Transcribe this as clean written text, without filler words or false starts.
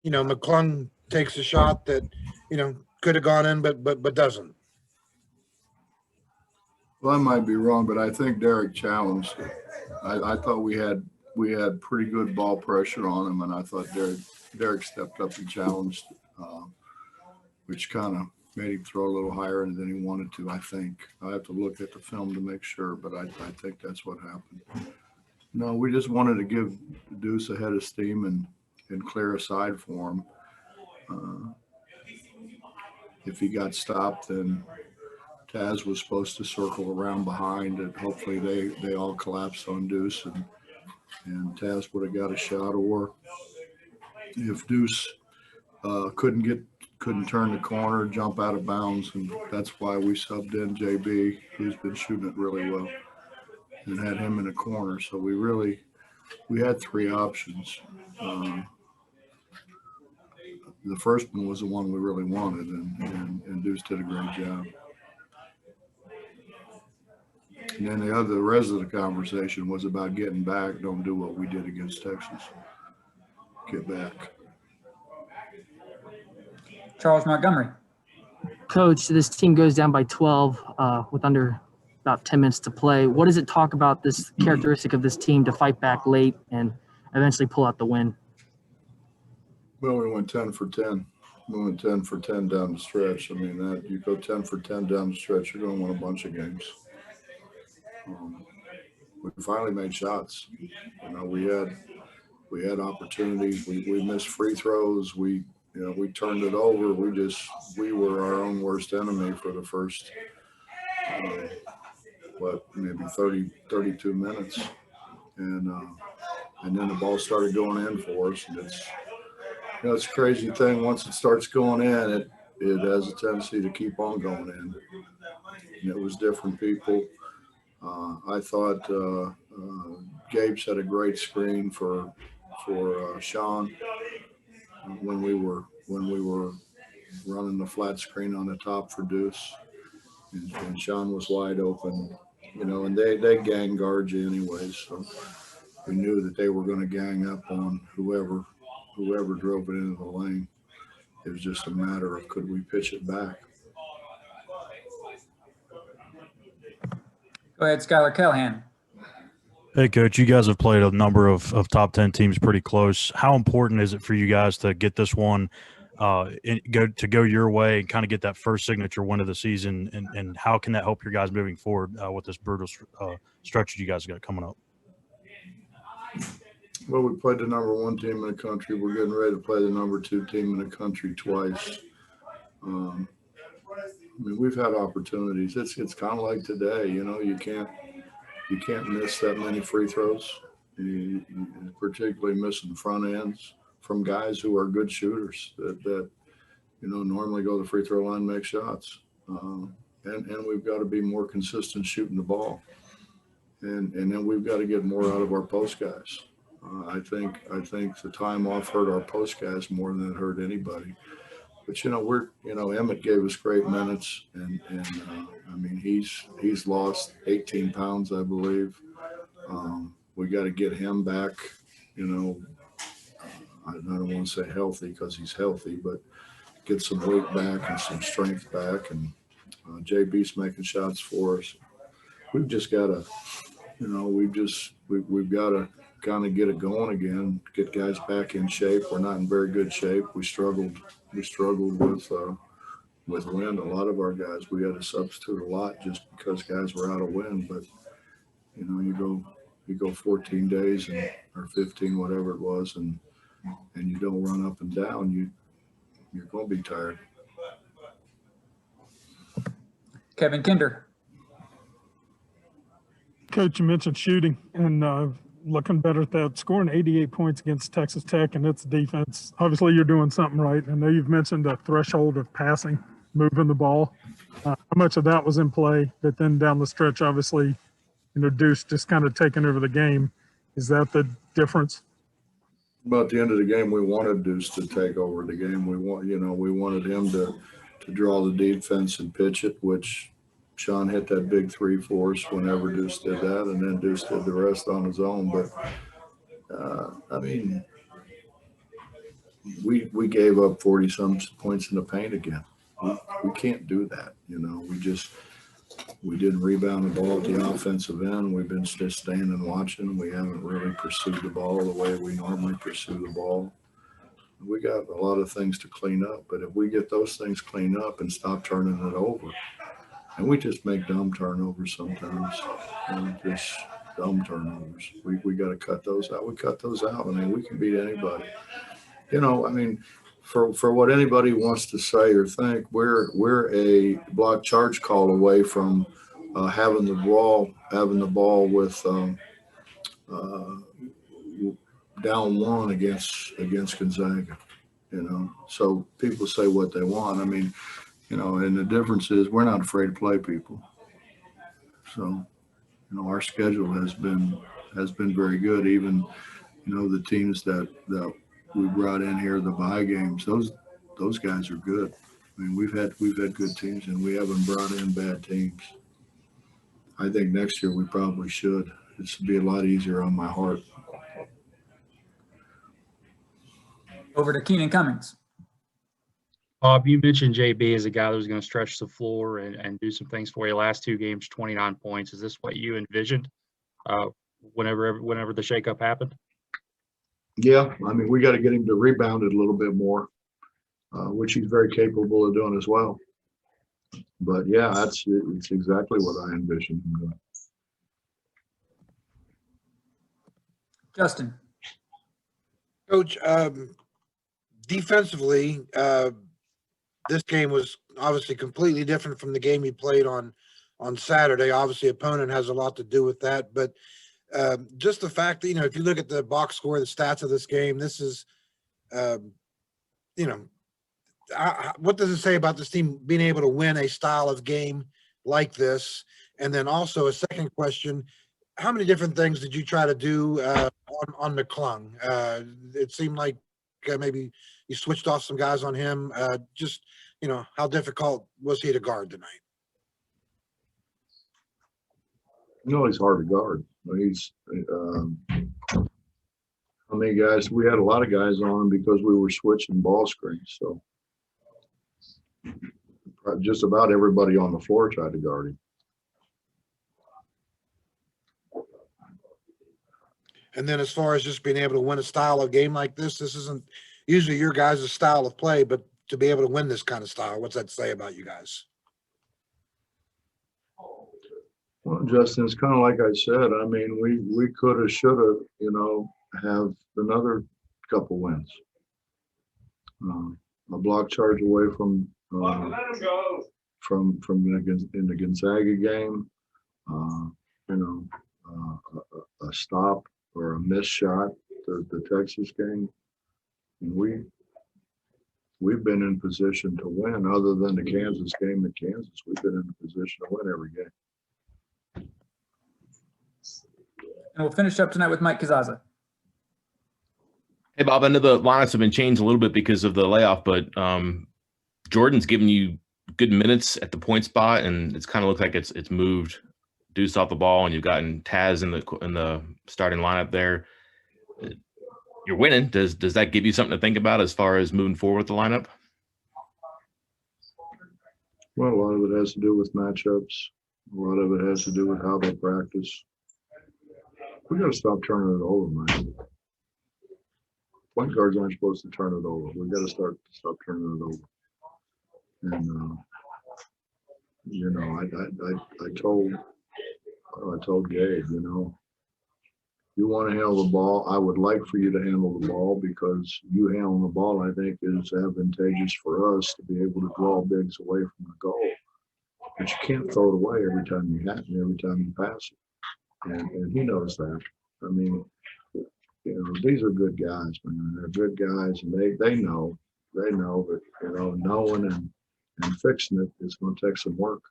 McClung takes a shot that, could have gone in, but doesn't. Well, I might be wrong, but I think Derek challenged it. I thought we had pretty good ball pressure on him, and I thought Derek stepped up and challenged, which kind of made him throw a little higher than he wanted to. I think I have to look at the film to make sure, but I think that's what happened. No, we just wanted to give Deuce a head of steam and clear a side for him. If he got stopped, then Taz was supposed to circle around behind it. Hopefully they all collapsed on Deuce and Taz would have got a shot. Or if Deuce couldn't turn the corner, jump out of bounds, and that's why we subbed in JB, who's been shooting it really well, and had him in a corner. So we had three options. The first one was the one we really wanted, and Deuce did a great job. And then the rest of the conversation was about getting back. Don't do what we did against Texas. Get back. Charles Montgomery. Coach, this team goes down by 12 with under about 10 minutes to play. What does it talk about this characteristic of this team to fight back late and eventually pull out the win? Well, we went 10 for 10. We went 10 for 10 down the stretch. I mean, that you go 10 for 10 down the stretch, you're going to win a bunch of games. We finally made shots. We had opportunities. We missed free throws. We turned it over. We were our own worst enemy for the first, maybe 32 minutes. And then the ball started going in for us. And it's a crazy thing. Once it starts going in, it has a tendency to keep on going in. And it was different people. I thought Gabe set a great screen for Sean when we were running the flat screen on the top for Deuce, and Sean was wide open, and they gang guard you anyways, so we knew that they were going to gang up on whoever drove it into the lane. It was just a matter of could we pitch it back. Go ahead, Skylar Callahan. Hey, Coach, you guys have played a number of top 10 teams pretty close. How important is it for you guys to get this one go your way and kind of get that first signature win of the season? And how can that help your guys moving forward with this brutal stretch you guys got coming up? Well, we played the number one team in the country. We're getting ready to play the number two team in the country twice. We've had opportunities. It's kind of like today, you can't miss that many free throws. You particularly missing front ends from guys who are good shooters that normally go to the free throw line and make shots. And we've got to be more consistent shooting the ball. And then we've got to get more out of our post guys. I think the time off hurt our post guys more than it hurt anybody. But Emmett gave us great minutes, and he's lost 18 pounds, I believe. We got to get him back. I don't want to say healthy because he's healthy, but get some weight back and some strength back. And JB's making shots for us. We've just got to, we've got to kind of get it going again, get guys back in shape. We're not in very good shape. We struggled with wind. A lot of our guys, we had to substitute a lot just because guys were out of wind. But you go 14 days or 15, whatever it was, and you don't run up and down, you're going to be tired. Kevin Kinder. Coach, you mentioned shooting and looking better at that, scoring 88 points against Texas Tech and its defense. Obviously, you're doing something right. I know you've mentioned the threshold of passing, moving the ball. How much of that was in play? But then down the stretch, obviously, Deuce just kind of taking over the game. Is that the difference? Well, at the end of the game, we wanted Deuce to take over the game. We wanted him to draw the defense and pitch it, which Sean hit that big three for us whenever Deuce did that, and then Deuce did the rest on his own. But, we gave up 40-some points in the paint again. We can't do that. We didn't rebound the ball at the offensive end. We've been just standing and watching. We haven't really pursued the ball the way we normally pursue the ball. We got a lot of things to clean up, but if we get those things cleaned up and stop turning it over, and we just make dumb turnovers sometimes, just dumb turnovers. We got to cut those out. We cut those out. I mean, we can beat anybody. For what anybody wants to say or think, we're a block charge call away from having the ball with down one against Gonzaga. So people say what they want. I mean, and the difference is we're not afraid to play people. So, our schedule has been very good. Even, the teams that we brought in here, the bye games, those guys are good. I mean, we've had good teams, and we haven't brought in bad teams. I think next year we probably should. It should be a lot easier on my heart. Over to Keenan Cummings. Bob, you mentioned JB as a guy that was going to stretch the floor and do some things for you. Last 2 games, 29 points. Is this what you envisioned whenever the shakeup happened? Yeah, I mean, we got to get him to rebound it a little bit more, which he's very capable of doing as well. But yeah, it's exactly what I envisioned him doing. Justin. Coach, defensively, this game was obviously completely different from the game you played on Saturday. Obviously, opponent has a lot to do with that, but just the fact that, if you look at the box score, the stats of this game, this is, what does it say about this team being able to win a style of game like this? And then also a second question, how many different things did you try to do on McClung? It seemed like maybe you switched off some guys on him. Just, how difficult was he to guard tonight? He's hard to guard. He's how many guys? We had a lot of guys on him because we were switching ball screens. So just about everybody on the floor tried to guard him. And then as far as just being able to win a style of game like this isn't usually your guys' style of play, but to be able to win this kind of style, what's that say about you guys? Well, Justin, it's kind of like I said. I mean, we could have, should have, have another couple wins. A block charge away from in the Gonzaga game. A stop or a missed shot, the Texas game. And we've been in position to win. Other than the Kansas game in Kansas, we've been in a position to win every game. And we'll finish up tonight with Mike Kazaza. Hey, Bob, I know the lineups have been changed a little bit because of the layoff, but Jordan's given you good minutes at the point spot, and it's kind of looked like it's moved Deuce off the ball, and you've gotten Taz in the starting lineup there. You're winning. Does that give you something to think about as far as moving forward with the lineup? Well, a lot of it has to do with matchups. A lot of it has to do with how they practice. We got to stop turning it over, man. Point guards aren't supposed to turn it over. We got to stop turning it over. And I told Gabe, you want to handle the ball. I would like for you to handle the ball because you handling the ball, I think, is advantageous for us to be able to draw bigs away from the goal. But you can't throw it away every time you have it, every time you pass it. And he knows that. I mean, these are good guys, man. They're good guys, and they know that, knowing and fixing it is going to take some work.